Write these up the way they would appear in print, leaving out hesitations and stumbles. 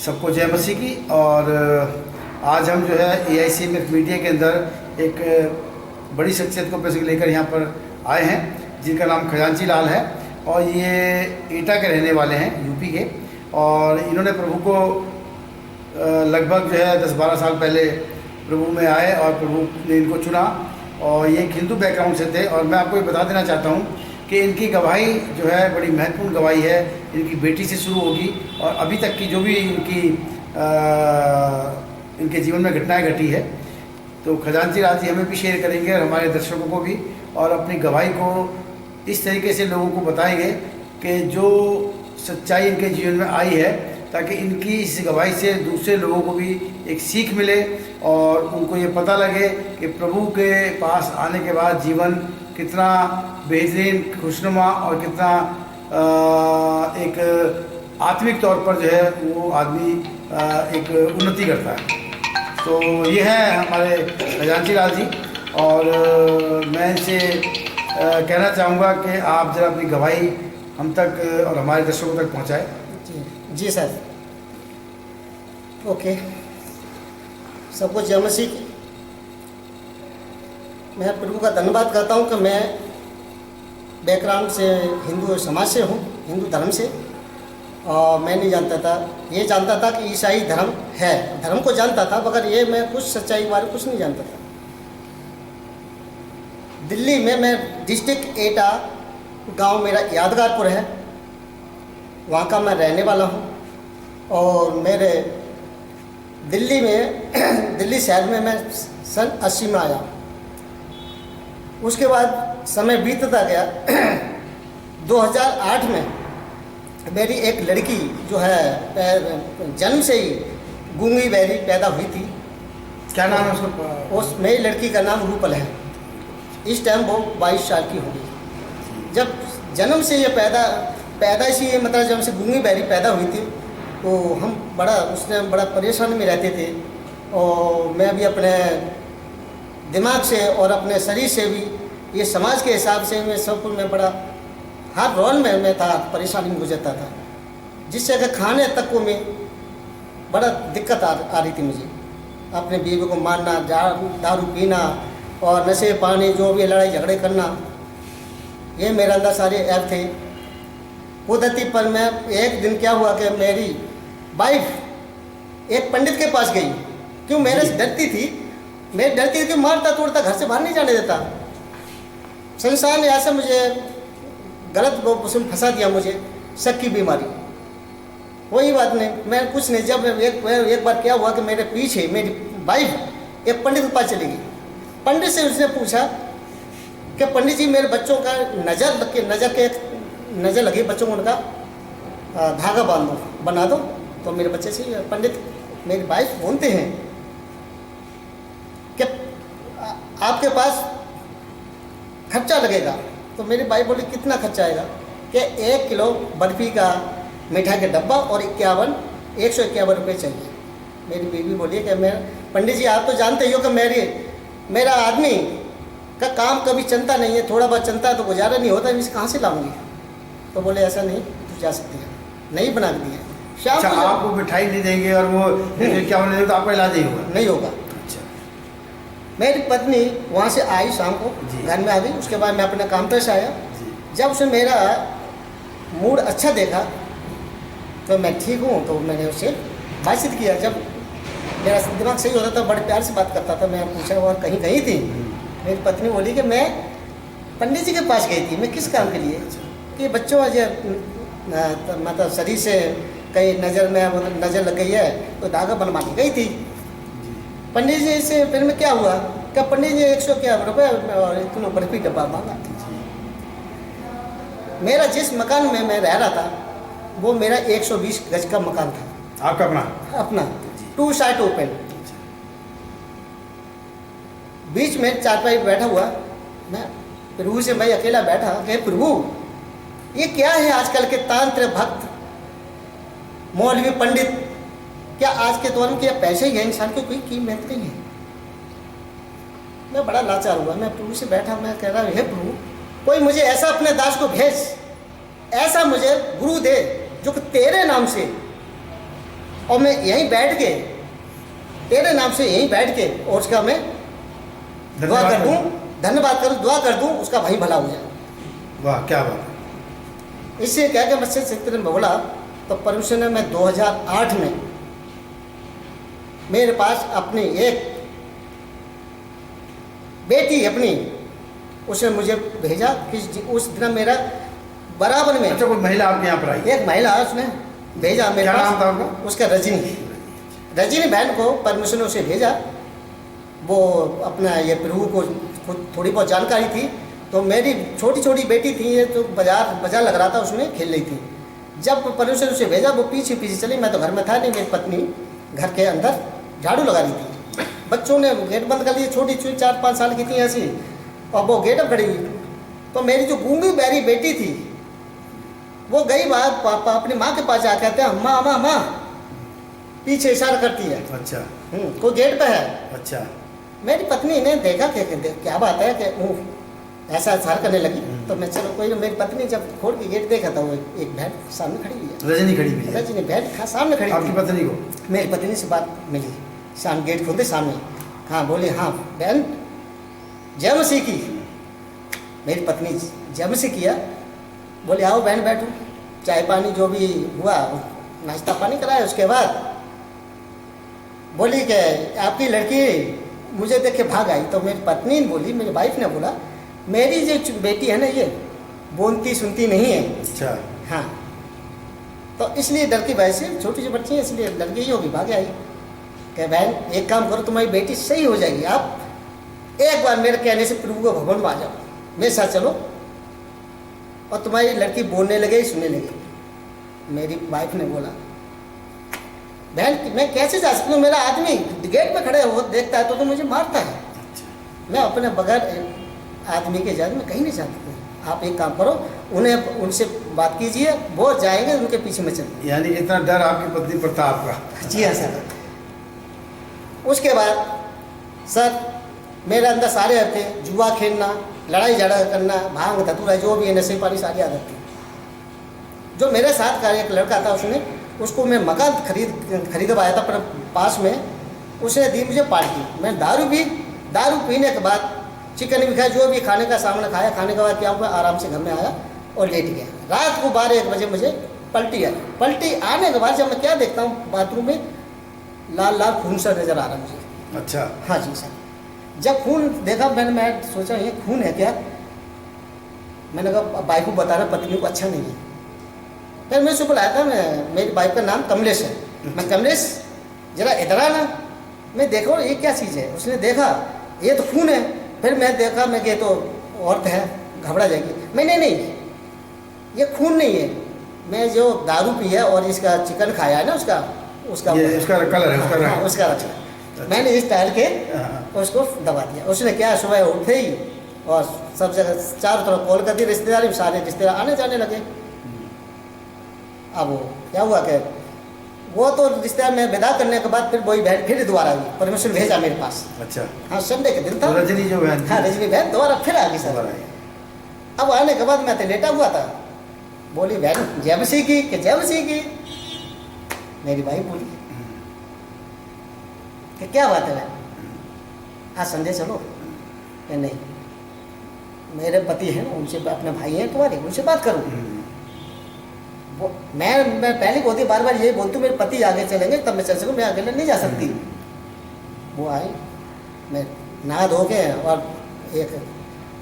सबको जय मसीह की। और आज हम जो है AICMF मीडिया के अंदर एक बड़ी शख्सियत को पैसे लेकर यहाँ पर आए हैं, जिनका नाम खजांची लाल है और ये एटा के रहने वाले हैं, यूपी के। और इन्होंने प्रभु को लगभग जो है 10-12 साल पहले प्रभु में आए और प्रभु ने इनको चुना और ये एक हिंदू बैकग्राउंड से थे। और मैं आपको ये बता देना चाहता हूँ कि इनकी गवाही जो है बड़ी महत्वपूर्ण गवाही है। इनकी बेटी से शुरू होगी और अभी तक की जो भी इनके जीवन में घटनाएं घटी है, तो खजांची लाल जी हमें भी शेयर करेंगे और हमारे दर्शकों को भी, और अपनी गवाही को इस तरीके से लोगों को बताएंगे कि जो सच्चाई इनके जीवन में आई है, ताकि इनकी इस गवाही से दूसरे लोगों को भी एक सीख मिले और उनको ये पता लगे कि प्रभु के पास आने के बाद जीवन कितना बेहतरीन, खुशनुमा और कितना एक आत्मिक तौर पर जो है वो आदमी एक उन्नति करता है। तो ये है हमारे खजांची लाल जी। और मैं इनसे कहना चाहूँगा कि आप जरा अपनी गवाही हम तक और हमारे दर्शकों तक पहुँचाएं। जी सर। ओके, सबको जय मसीह की। मैं प्रभु का धन्यवाद करता हूँ कि मैं बैकग्राउंड से हिंदू समाज से हूँ, हिंदू धर्म से। और मैं नहीं जानता था, ये जानता था कि ईसाई धर्म है, धर्म को जानता था, मगर ये मैं कुछ सच्चाई के बारे में कुछ नहीं जानता था। दिल्ली में मैं डिस्ट्रिक्ट एटा गांव मेरा यादगारपुर है, वहाँ का मैं रहने वाला हूँ। और मेरे दिल्ली शहर में मैं सन 80 में आया। उसके बाद समय बीतता गया। 2008 में मेरी एक लड़की जो है जन्म से ही गूंगी बहरी पैदा हुई थी। क्या नाम है उसका? उस मेरी लड़की का नाम रूपल है। इस टाइम वो 22 साल की हो गई। जब जन्म से ये पैदाइशी मतलब जब से गूंगी बहरी पैदा हुई थी, तो हम उस टाइम बड़ा परेशानी में रहते थे। और मैं भी अपने दिमाग से और अपने शरीर से भी, ये समाज के हिसाब से मैं सब कुछ में बड़ा हर रोल में मैं था, परेशानी में गुजरता था, जिससे अगर खाने तक को में बड़ा दिक्कत आ रही थी मुझे। अपने बीवी को मारना, दारू पीना और नशे पानी, जो भी लड़ाई झगड़े करना, ये मेरे अंदर सारे ऐप थे कुदरती। पर मैं एक दिन क्या हुआ कि मेरी वाइफ एक पंडित के पास गई। क्यों? मेरे से डरती थी, मैं डरती थी कि मारता तोड़ता, घर से बाहर नहीं जाने देता। संसार ने ऐसा मुझे गलत उसमें फंसा दिया, मुझे शक की बीमारी। कोई बात नहीं, मैं कुछ नहीं। जब एक बार क्या हुआ कि मेरे पीछे मेरी वाइफ एक पंडित के पास चली गई। पंडित से उसने पूछा कि पंडित जी, मेरे बच्चों का नज़र लगी, बच्चों को उनका धागा बना दो। तो मेरे बच्चे से पंडित मेरी वाइफ बोलते हैं कि आपके पास खर्चा लगेगा। तो मेरी वाइफ बोली कितना खर्चा आएगा? कि 1 किलो बर्फ़ी का मिठाई का डब्बा और 151 रुपये चाहिए। मेरी बीवी बोली कि मैं पंडित जी, आप तो जानते ही हो कि मेरा आदमी का काम कभी चलता नहीं है, थोड़ा बहुत चलता है तो गुजारा नहीं होता, इसे कहाँ से लाऊंगी? तो बोले ऐसा नहीं, तू जा सकती है, नहीं बना के दिया। अच्छा, आपको मिठाई नहीं देंगे और वो क्या बोले तो आपका इलाज नहीं होगा? नहीं होगा। अच्छा। मेरी पत्नी वहाँ से आई, शाम को घर में आ गई। उसके बाद मैं अपने काम पर से आया। जब उसने मेरा मूड अच्छा देखा तो मैं ठीक हूँ, तो मैंने उससे बातचीत किया। जब मेरा दिमाग सही होता था, बड़े प्यार से बात करता था। मैं पूछा और कहीं थी? मेरी पत्नी बोली कि मैं पंडित जी के पास गई थी। मैं किस काम के लिए? कि बच्चों मतलब शरीर से कहीं नज़र लग गई है, तो धागा बनवाने गई थी। पंडित जी से फिर में क्या हुआ कि पंडित जी 151 रुपये और 1 किलो बर्फी डब्बा मांगा। मेरा जिस मकान में मैं रह रहा था, वो मेरा 120 गज का मकान था। आपका अपना 2 साइड ओपन। बीच में चारपाई बैठा हुआ, मैं प्रभु से मैं अकेला बैठा कि प्रभु, ये क्या है आजकल के तांत्र भक्त, मौलवी, पंडित, क्या आज के दौर में क्या पैसे ही है? इंसान की कोई कीमत नहीं है। मैं बड़ा लाचार हुआ। मैं प्रभु से बैठा, मैं कह रहा, हे प्रभु, कोई मुझे ऐसा अपने दास को भेज, ऐसा मुझे गुरु दे जो कि तेरे नाम से और मैं यहीं बैठ के तेरे नाम से यहीं बैठ के और उसका मैं दुआ कर दूँ, धन्यवाद करूँ, दुआ कर दूँ, उसका भाई भला हो जाए। वाह क्या बात है। इससे क्या क्या मस्जिद से में बोला तो परमेश्वर ने मैं 2008 में मेरे पास अपनी एक बेटी अपनी उसने मुझे भेजा कि उस दिन मेरा बराबर में अच्छा, कोई महिला आपके यहाँ पर आई? एक महिला उसने भेजा मेरे क्या पास। नाम था उनका? उसका रजनी बहन को परमेश्वर ने उसे भेजा। वो अपना ये प्रभु को थोड़ी बहुत जानकारी थी, तो मेरी छोटी छोटी बेटी थी, ये तो बाजार लग रहा था, उसमें खेल रही थी। जब परमेश्वर ने उसे भेजा वो पीछे पीछे चली, मैं तो घर में था नहीं, मेरी पत्नी घर के अंदर झाड़ू लगा रही थी। बच्चों ने गेट बंद कर दिया, छोटी छोटी 4-5 साल की थी ऐसी, और वो गेट खड़ी हुई। तो मेरी जो गूंगी बैरी बेटी थी वो गई बात पापा अपनी माँ के पास जाकर कहते हैं माँ माँ माँ, पीछे इशारा करती है। अच्छा। कोई गेट पे है। अच्छा। मेरी पत्नी ने देखा कि क्या बात है कि ऐसा इशारा करने लगी। तो मैं चलो कोई ना, मेरी पत्नी जब खोल के गेट देखा था वो एक बहन सामने खड़ी हुई है। रजनी खड़ी हुई है? रजनी बहन सामने खड़ी। आपकी पत्नी को? मेरी पत्नी से बात मिली, सामने गेट खोलते सामने। हाँ बोले, हाँ बहन जय मसीह की। मेरी पत्नी जय मसीह किया। बोले आओ बहन बैठो, चाय पानी जो भी हुआ नाश्ता पानी कराया। उसके बाद बोली कि आपकी लड़की मुझे देख के भाग आई। तो मेरी पत्नी ने बोली, मेरी वाइफ ने बोला मेरी जो बेटी है ना ये बोलती सुनती नहीं है। अच्छा। हाँ, तो इसलिए डर की वजह से छोटी सी बच्ची है इसलिए डर गई होगी, भाग आई। कह बहन एक काम करो, तुम्हारी बेटी सही हो जाएगी, आप एक बार मेरे कहने से प्रभु को भवन में आ जाओ, मेरे साथ चलो, और तुम्हारी लड़की बोलने लगे सुनने लगी। मेरी वाइफ ने बोला बहन मैं कैसे जा सकती हूँ, मेरा आदमी गेट में खड़े हो देखता है तो मुझे मारता है। मैं अपने बगैर आदमी के जाने में कहीं नहीं जाती। आप एक काम करो, उन्हें उनसे बात कीजिए, वो जाएंगे उनके पीछे में चलो। यानी इतना डर आपकी पत्नी पर था आपका? जी हाँ सर। उसके बाद सर मेरे अंदर सारे थे, जुआ खेलना, लड़ाई झगड़ा करना, भांग धतूरा जो भी है नशे पानी सारी आदत थी। जो मेरे साथ का एक लड़का था उसको मैं मकान खरीदवाया था पर पास में, उसने दी मुझे पार्टी। मैं दारू पीने के बाद चिकन भी खाया, जो भी खाने का सामान खाया, खाने के बाद क्या हुआ आराम से घर में आया और लेट गया। रात को 12-1 बजे मुझे पलटी आई। पलटी आने के बाद जब मैं क्या देखता हूँ बाथरूम में लाल लाल खून सा नज़र आ रहा मुझे। अच्छा। हाँ जी सर। जब खून देखा मैं सोचा ये खून है क्या। मैंने कहा बाइक को बताना पत्नी को अच्छा नहीं है। फिर मैं उसको बुलाया था, मैं मेरी बाइक का नाम कमलेश है। मैं कमलेश जरा इधर आना, मैं देखो ये क्या चीज़ है। उसने देखा ये तो खून है। फिर मैं देखा, मैं ये तो औरत है, घबरा जाएगी। मैं नहीं ये खून नहीं है, मैं जो दारू पी है और इसका चिकन खाया है ना उसका कलर है, उसका रंग। हाँ, उसका रंग। मैंने इस टायर के उसको दबा दिया। उसने क्या सुबह उठे ही और सब जगह चारों तरफ कॉल कर दी, रिश्तेदारी में सारे रिश्तेदार आने जाने लगे। अब वो क्या हुआ कि वो तो रिश्तेदार में विदा करने के बाद फिर वही बहन फिर दोबारा आई, परमेश्वर भेजा मेरे पास। अच्छा। हाँ संडे के दिन था। रजनी जो बहन? हाँ रजनी बहन दोबारा फिर आ गई सर। अब आने के बाद मैं तो लेटा हुआ था। बोली बहन जय मसीह की कि जय मसीह की। मेरी भाई बोली कि क्या बात है बहन, आज संडे चलो। कि नहीं मेरे पति हैं उनसे, अपने भाई हैं तुम्हारे, उनसे बात करूँ। मैं पहले बोलती बार यही बोलती हूँ मेरे पति आगे चलेंगे तब मैं चल सकूँ, मैं अकेले नहीं जा सकती। वो आई, मैं नहा धो के और एक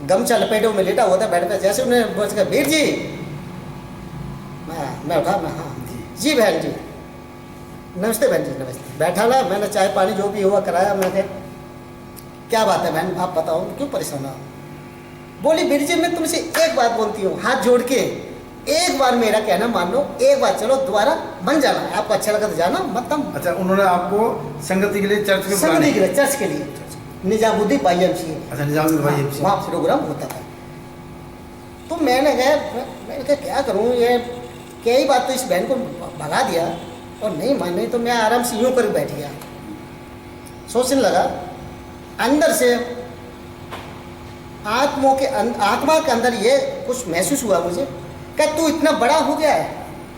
गमछा लपेटे में लेटा हुआ था बेड पे। जैसे उन्हें बोल सका वीर जी, मैं उठा, मैं हाँ जी बहन जी नमस्ते बहन जी नमस्ते। बैठा ना, मैंने चाय पानी जो भी हुआ कराया। मैं क्या बात है बहन आप बताओ क्यों परेशान हो। बोली वीर जी मैं तुमसे एक बात बोलती हूँ, हाथ जोड़ के एक बार मेरा कहना मान लो, एक बार चलो दोबारा बन जाना, आपको अच्छा लगा तो जाना मत। अच्छा, उन्होंने आपको संगति के लिए चर्च में संगति के लिए चर्च के लिए निजामुद्दीन YMCA। अच्छा, निजामुद्दीन YMCA वहाँ प्रोग्राम होता था। तो मैंने कहा क्या करूँ, ये कई बात तो इस बहन को भगा दिया और नहीं मान नहीं तो मैं आराम से यूँ कर बैठ गया। सोचने लगा अंदर से आत्मा के अंदर ये कुछ महसूस हुआ मुझे कि तू इतना बड़ा हो गया है,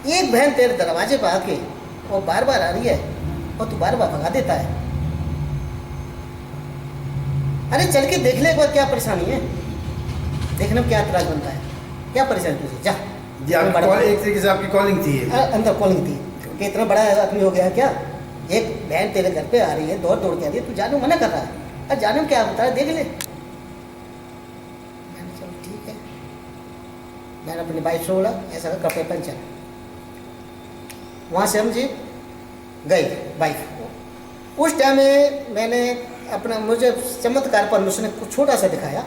एक बहन तेरे दरवाजे पर आके और बार बार आ रही है और तू बार बार भगा देता है। अरे चल के देख ले एक बार क्या परेशानी है, देखने में क्या एतराज बनता है, क्या परेशानी तुझे, जा। जी आपकी कॉल एक तरीके से आपकी कॉलिंग थी ये। अंदर कॉलिंग थी कि इतना बड़ा आदमी हो गया है क्या, एक बहन तेरे घर पे आ रही है, दौड़ दौड़ के आ रही है, तू जाने को मना कर रहा है, अरे जाने में क्या होता है, देख ले। मैंने चलो ठीक है, मैंने अपनी बाइक से बोला ऐसा कर कपड़े पहन चल। वहाँ से हम जी गए बाइक। उस टाइम में मैंने अपना, मुझे चमत्कार पर उसने कुछ छोटा सा दिखाया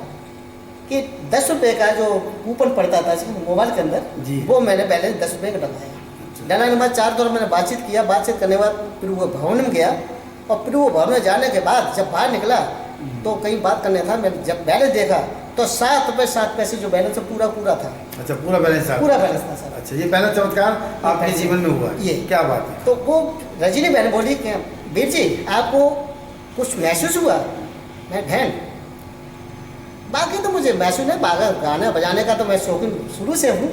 कि 10 रुपये का जो कूपन पड़ता था मोबाइल के अंदर, वो मैंने बैलेंस 10 रुपये का डलवाया। डलाने के बाद 4 दौर मैंने बातचीत किया, बातचीत करने के बाद फिर वो भवन में गया, और फिर वो भवन में जाने के बाद जब बाहर निकला तो कहीं बात करने था, मैं जब बैलेंस देखा तो 7 रुपये 7 पैसे जो बैलेंस पूरा पूरा था। अच्छा, पूरा बैलेंस था? पूरा बैलेंस था सर। अच्छा, ये पहला चमत्कार आपके जीवन में हुआ, ये क्या बात है? तो वो रजनी बहन बोली कि वीर जी आपको कुछ महसूस हुआ? मैं बहन बाकी तो मुझे महसूस नहीं, गाना बजाने का तो मैं शौकीन शुरू से हूँ,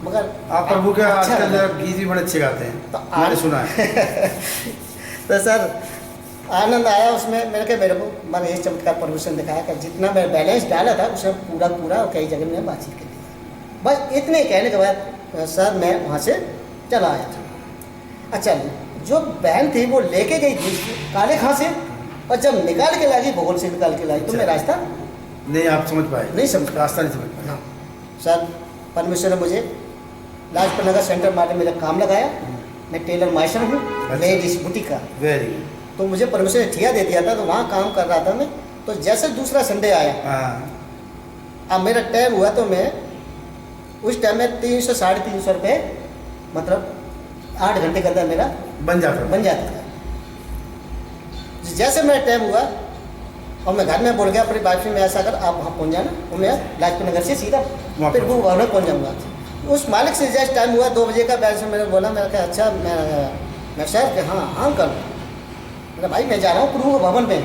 मगर आप प्रभु के आजकल गीत भी बड़े अच्छे गाते हैं, तो मैंने सुना है। तो सर आनंद आया उसमें। मैंने कहा मेरे को मैंने ये चमत्कार परमिशन दिखाया कि जितना मैं बैलेंस डाला था उसने पूरा पूरा और कई जगह में बातचीत कर दी। बस इतने कहने के बाद सर मैं वहाँ से चला आया था। अच्छा, जो बहन थी वो लेके गई थी काले खां से, और जब निकाल के लाई भूगोल से निकाल के लाई, तो मैं रास्ता नहीं आप समझ पाए? नहीं समझ, रास्ता नहीं समझ पाए। हाँ सर, परमेश्वर ने मुझे लाजपत नगर सेंटर मार्केट में मेरा काम लगाया। मैं टेलर मास्टर हूँ, लेडीज बुटीक का। Very good. तो मुझे परमेश्वर ने ठिया दे दिया था, तो वहाँ काम कर रहा था मैं। तो जैसे दूसरा संडे आया, अब मेरा टाइम हुआ, तो मैं उस टाइम में 300 साढ़े 300 रुपये मतलब 8 घंटे के अंदर मेरा बन जाता था। जैसे मेरा टाइम हुआ और मैं घर में बोल गया अपनी वाइफ में ऐसा कर आप वहाँ पहुँच जाना, और मैं लाजपत नगर से सीधा फिर वो वहाँ पहुँच जाऊँगा। उस मालिक से जैसे टाइम हुआ 2 बजे का, बैठ से मैंने बोला, मैंने कहा अच्छा मैं सर के हाँ कर, मैंने भाई मैं जा रहा हूँ प्रभु भवन में।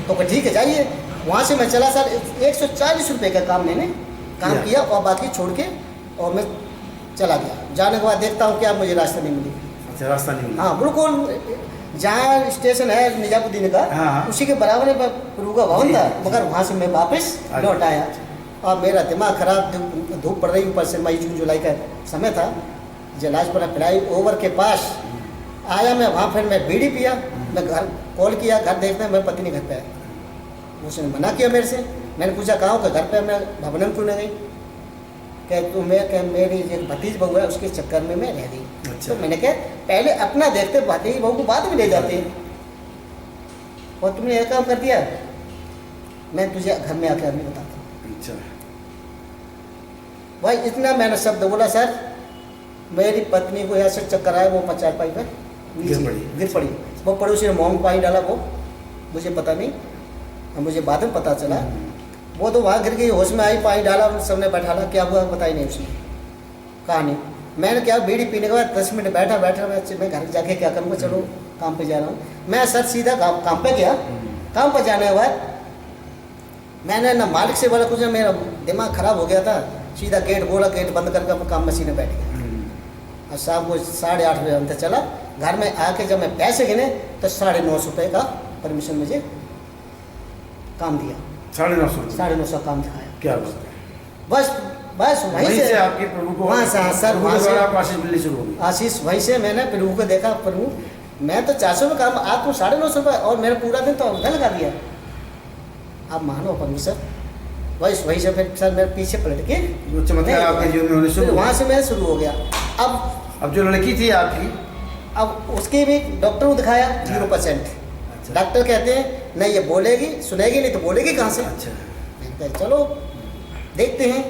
तो ठीक है जाइए। वहाँ से मैं चला सर, 140 रुपये का काम मैंने काम किया, और बाकी छोड़ के और मैं चला गया। जाने के बाद देखता हूँ क्या मुझे रास्ता नहीं मिली। अच्छा, रास्ता नहीं मिला? हाँ बिल्कुल, जहाँ स्टेशन है निजामुद्दीन का, उसी के बराबर में प्रभु का भवन था, मगर वहाँ से मैं वापस लौट आया। और मेरा दिमाग खराब, धूप पड़ रही, ऊपर से मई जून जुलाई का समय था। जलाजपुरा फ्लाई ओवर के पास आया मैं, वहाँ फिर मैं बीड़ी पिया, मैं घर कॉल किया, घर देखते हैं मैं पत्नी घर पे आया। उसने मना किया मेरे से। मैंने पूछा कहाँ हो? घर पे मैं भवन में क्यों नहीं गई? कह तो मैं कह मेरी एक भतीज बहू है, उसके चक्कर में मैं रह गई। अच्छा। तो मैंने कहा पहले अपना देखते, भतीज बहू को बाद में ले जाते, और तुमने यह काम कर दिया, मैं तुझे घर में आकर अभी बताता हूँ। अच्छा भाई, इतना मैंने शब्द बोला सर, मेरी पत्नी को ऐसे चक्कर आया, वो 50 पाई पर गिर पड़ी। वो पड़ोसी ने मोम पानी डाला, वो मुझे पता नहीं, मुझे बाद में पता चला। वो तो वहाँ गिर गई, होश में आई, पानी डाला, सबने बैठाला, क्या हुआ बताई नहीं उसने कहानी। मैंने क्या बीड़ी पीने के बाद 10 मिनट बैठा मैं घर जाके क्या करूँगा, चलो काम पे जा रहा हूँ। मैं सर सीधा काम पे गया। काम पर जाने के बाद मैंने ना मालिक से बोला कुछ, मेरा दिमाग खराब हो गया था, सीधा गेट बोला, गेट बंद करके अपना काम मशीन में बैठ गया। और शाम को 8:30 बजे अंदर चला। घर में आके जब मैं पैसे गिने तो 950 रुपये का परमिशन मुझे काम दिया। 950 काम दिखाया। क्या बस वहीं से आपके प्रभु को वहाँ से सर वहाँ से आशीष मिलनी शुरू हो गई। आशीष वहीं से मैंने प्रभु को देखा। प्रभु मैं तो 400 में काम, आप तो 950 रुपये, और मेरा पूरा दिन तो उधर लगा दिया। आप मानो परमेश्वर, वहीं से फिर सर मेरे पीछे पलट के चमत्कार आपके जीवन में होने शुरू, वहाँ से मैं शुरू हो गया। अब जो लड़की थी आपकी, अब उसके भी डॉक्टर को दिखाया 0%। डॉक्टर कहते हैं नहीं ये बोलेगी, सुनेगी नहीं तो बोलेगी कहाँ से। अच्छा, मैंने कहा चलो देखते हैं।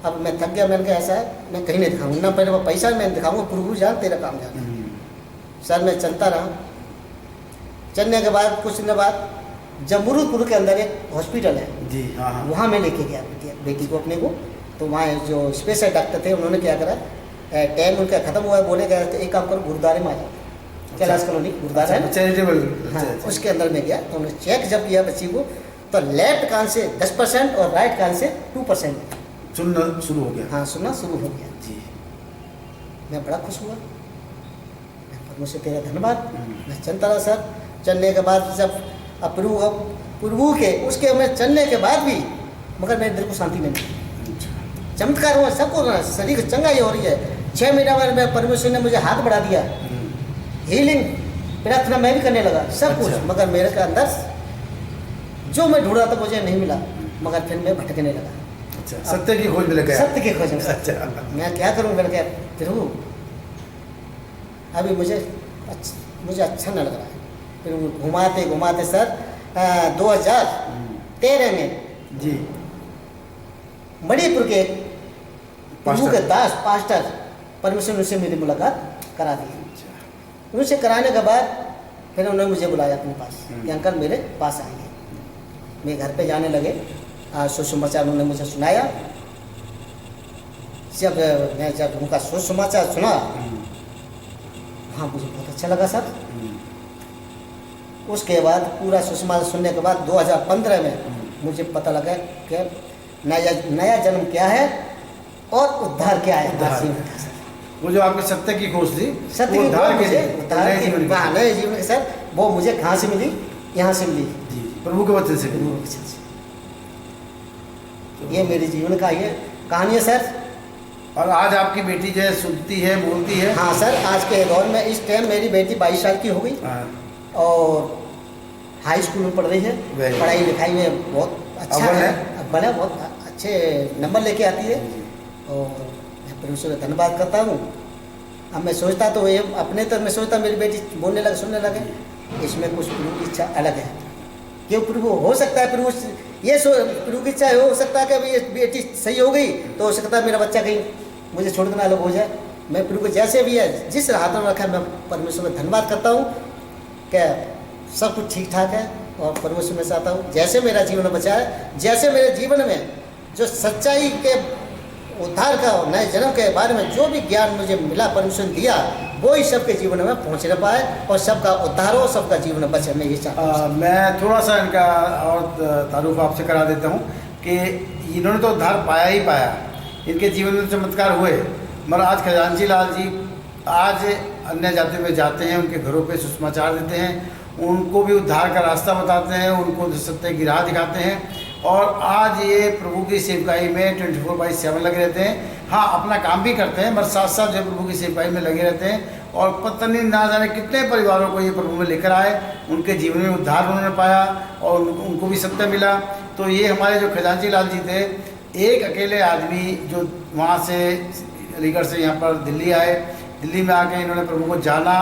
अब मैं थक गया, मैंने कहा ऐसा है मैं कहीं नहीं दिखाऊंगा, ना पहले वो पैसा मैं दिखाऊंगा, प्रभु जान तेरा काम जाना। सर मैं चलता रहा। चलने के बाद कुछ दिन बाद जमरूदपुर के अंदर एक हॉस्पिटल है जी, वहाँ मैं लेके गया बेटी को अपने को। तो वहाँ जो स्पेशल डॉक्टर थे उन्होंने क्या करा, टाइम उनका खत्म हुआ, बोले गए तो एक काम करो गुरुद्वारे में आ जाओ, कैलाश कॉलोनी गुरुद्वारा है ना, चैरिटेबल। हाँ, उसके अंदर में गया। तो उन्होंने चेक जब किया बच्ची को, तो लेफ्ट कान से 10% और राइट कान से 2% सुनना शुरू हो गया। हाँ, सुनना शुरू हो गया जी। मैं बड़ा खुश हुआ। मुझसे तेरा धन्यवाद। मैं चलता रहा सर। चलने के बाद जब प्रभु के उसके मैं चलने के बाद भी मगर मेरे दिल को शांति नहीं मिली। चमत्कार हुआ सबको, शरीर चंगाई हो रही है। 6 महीना में परमेश्वर ने मुझे हाथ बढ़ा दिया, हीलिंग प्रार्थना मैं भी करने लगा, सब कुछ। मगर मेरे के अंदर जो मैं ढूंढ रहा था मुझे नहीं मिला, मगर फिर मैं भटकने लगा। अच्छा, सत्य की खोज में लगा। सत्य की खोज में। अच्छा, मैं क्या करूँ? मैंने कहा प्रभु अभी मुझे अच्छा न लग रहा है। फिर घुमाते घुमाते सर 2013 में जी मणिपुर के प्रभु के दास पास्टर परमेश्वर उनसे मेरी मुलाकात करा दी। उनसे कराने के बाद फिर उन्होंने मुझे बुलाया अपने पास कि अंकल मेरे पास आइए। मैं घर पे जाने लगे। सुसमाचार उन्होंने मुझे सुनाया। जब उनका सुसमाचार सुना, हाँ मुझे बहुत अच्छा लगा सर। उसके बाद पूरा सुसमाचार सुनने के बाद 2015 में मुझे पता लगा कि नया जन्म क्या है और उद्धार क्या है। वो जो आपके सत्य की खोज थी, सत्य की उद्धार के नए जीवन के सर, वो मुझे कहाँ से मिली? यहाँ से मिली जी, प्रभु के वचन से। प्रभु के वचन से। ये मेरे जीवन का ये कहानी है सर। और आज आपकी बेटी जो है सुनती है, बोलती है? हाँ सर, आज के दौर में इस टाइम मेरी बेटी 22 साल की हो गई और हाई स्कूल में पढ़ रही है। पढ़ाई लिखाई में बहुत अच्छा है, बहुत अच्छे नंबर लेके आती है। और मैं परमेश्वर का धन्यवाद करता हूँ। अब मैं सोचता तो ये अपने तो मैं सोचता मेरी बेटी बोलने लगे, सुनने लगे, इसमें कुछ प्रभु की इच्छा अलग है। क्यों प्रभु हो सकता है, प्रभु ये प्रभु की इच्छा हो सकता है कि अभी ये बेटी सही हो गई तो हो सकता है मेरा बच्चा कहीं मुझे छोड़ देना अलग हो जाए। मैं प्रभु को जैसे भी है, जिस हाथ में रखा है, मैं परमेश्वर का धन्यवाद करता हूँ कि सब कुछ ठीक ठाक है। और परमेश्वर में चाहता हूँ जैसे मेरा जीवन बचा है, जैसे मेरे जीवन में जो सच्चाई के उद्धार का और नए जन्म के बारे में जो भी ज्ञान मुझे मिला, परमेश्वर ने दिया, वो ही सबके जीवन में पहुँच न पाए और सबका उद्धार हो, सबका जीवन बचे। मैं ये चाहता हूँ। मैं थोड़ा सा इनका और तारुफ आपसे करा देता हूँ कि इन्होंने तो उद्धार पाया ही पाया, इनके जीवन में चमत्कार हुए। मगर आज खजांची लाल जी आज अन्य जाति में जाते हैं, उनके घरों पे सुसमाचार देते हैं, उनको भी उद्धार का रास्ता बताते हैं, उनको सत्य की राह दिखाते हैं। और आज ये प्रभु की सेवकाई में 24/7 लगे रहते हैं। हाँ, अपना काम भी करते हैं, मगर साथ साथ जो प्रभु की सेवकाई में लगे रहते हैं। और पता नहीं ना जाने कितने परिवारों को ये प्रभु में लेकर आए, उनके जीवन में उद्धार उन्होंने पाया और उनको भी सत्य मिला। तो ये हमारे जो खजांची लाल जी थे, एक अकेले आदमी जो वहाँ से अलीगढ़ से यहाँ पर दिल्ली आए, दिल्ली में आके इन्होंने प्रभु को जाना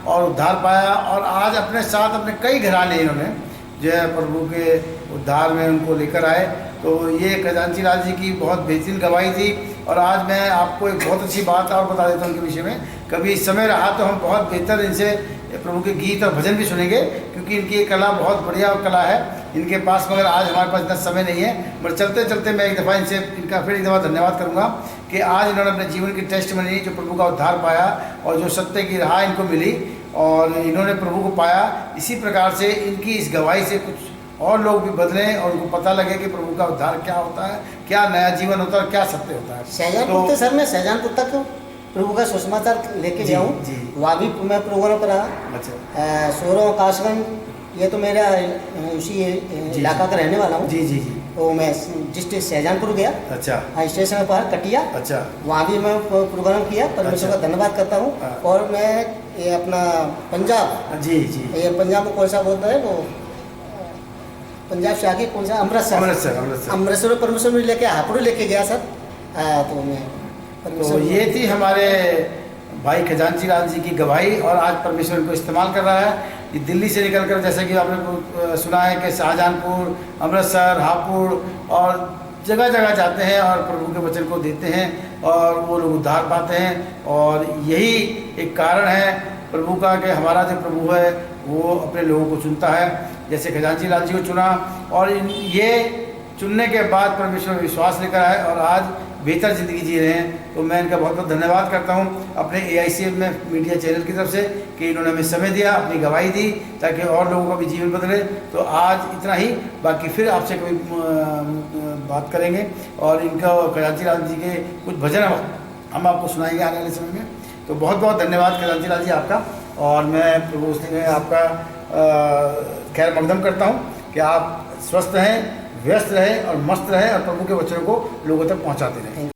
और उद्धार पाया। और आज अपने साथ अपने कई घराने इन्होंने जो है प्रभु के उद्धार में उनको लेकर आए। तो ये खजांची लाल जी की बहुत बेहतरीन गवाही थी। और आज मैं आपको एक बहुत अच्छी बात और बता देता हूँ उनके विषय में। कभी समय रहा तो हम बहुत बेहतर इनसे प्रभु के गीत और भजन भी सुनेंगे, क्योंकि इनकी ये कला बहुत बढ़िया कला है इनके पास। मगर आज हमारे पास इतना समय नहीं है। मगर चलते चलते मैं एक दफ़ा इनसे इनका फिर एक दफ़ा धन्यवाद करूँगा कि आज इन्होंने अपने जीवन की टेस्टमनी जो प्रभु का उद्धार पाया और जो सत्य की राह इनको मिली और इन्होंने प्रभु को पाया। इसी प्रकार से इनकी इस गवाही से कुछ और लोग भी बदलें और उनको पता लगे कि प्रभु का उद्धार क्या होता है, क्या नया जीवन होता है और क्या सत्य होता है। शाहजहानपुर सर मैं शाहजहानपुर तक प्रभु का सुसमाचार लेके गया हूँ। वहाँ भी मैं प्रोग्राम पर रहा। अच्छा। सोरो कासगंज, ये तो मेरा उसी इलाका का रहने वाला हूँ। जी जी जी। तो मैं डिस्ट्रिक्ट शाहजहानपुर गया। अच्छा। हाँ, स्टेशन पर कटिया। अच्छा। वहाँ भी मैं प्रोग्राम किया। परमेश्वर का धन्यवाद करता हूँ। और मैं ये अपना पंजाब, जी जी, ये पंजाब में कौन सा बोलता है वो, पंजाब से आगे कौन सा, अमृतसर परमेश्वर में लेके हापुड़ लेके गया सर। तो मैं तो ये थी हमारे भाई खजांची लाल जी की गवाही। और आज परमेश्वर इनको इस्तेमाल कर रहा है। ये दिल्ली से निकलकर, जैसे कि आपने सुना है कि शाहजहानपुर, अमृतसर, हापुड़ और जगह जगह जाते हैं और प्रभु के वचन को देते हैं और वो लोग उद्धार पाते हैं। और यही एक कारण है प्रभु का कि हमारा जो प्रभु है वो अपने लोगों को चुनता है, जैसे खजांची लाल जी को चुना। और ये चुनने के बाद परमेश्वर में विश्वास लेकर आए और आज बेहतर ज़िंदगी जी रहे हैं। तो मैं इनका बहुत बहुत धन्यवाद करता हूँ अपने AICF में मीडिया चैनल की तरफ से कि इन्होंने हमें समय दिया, अपनी गवाही दी ताकि और लोगों का भी जीवन बदले। तो आज इतना ही, बाकी फिर आपसे कभी बात करेंगे और इनका खजांची लाल जी के कुछ भजन हम आपको सुनाएंगे आने वाले समय में। तो बहुत बहुत धन्यवाद खजांची लाल जी आपका। और मैं प्रभु उसने आपका खैर मकदम करता हूँ कि आप स्वस्थ रहें, व्यस्त रहें और मस्त रहें और प्रभु के वचनों को लोगों तक पहुँचाते रहें।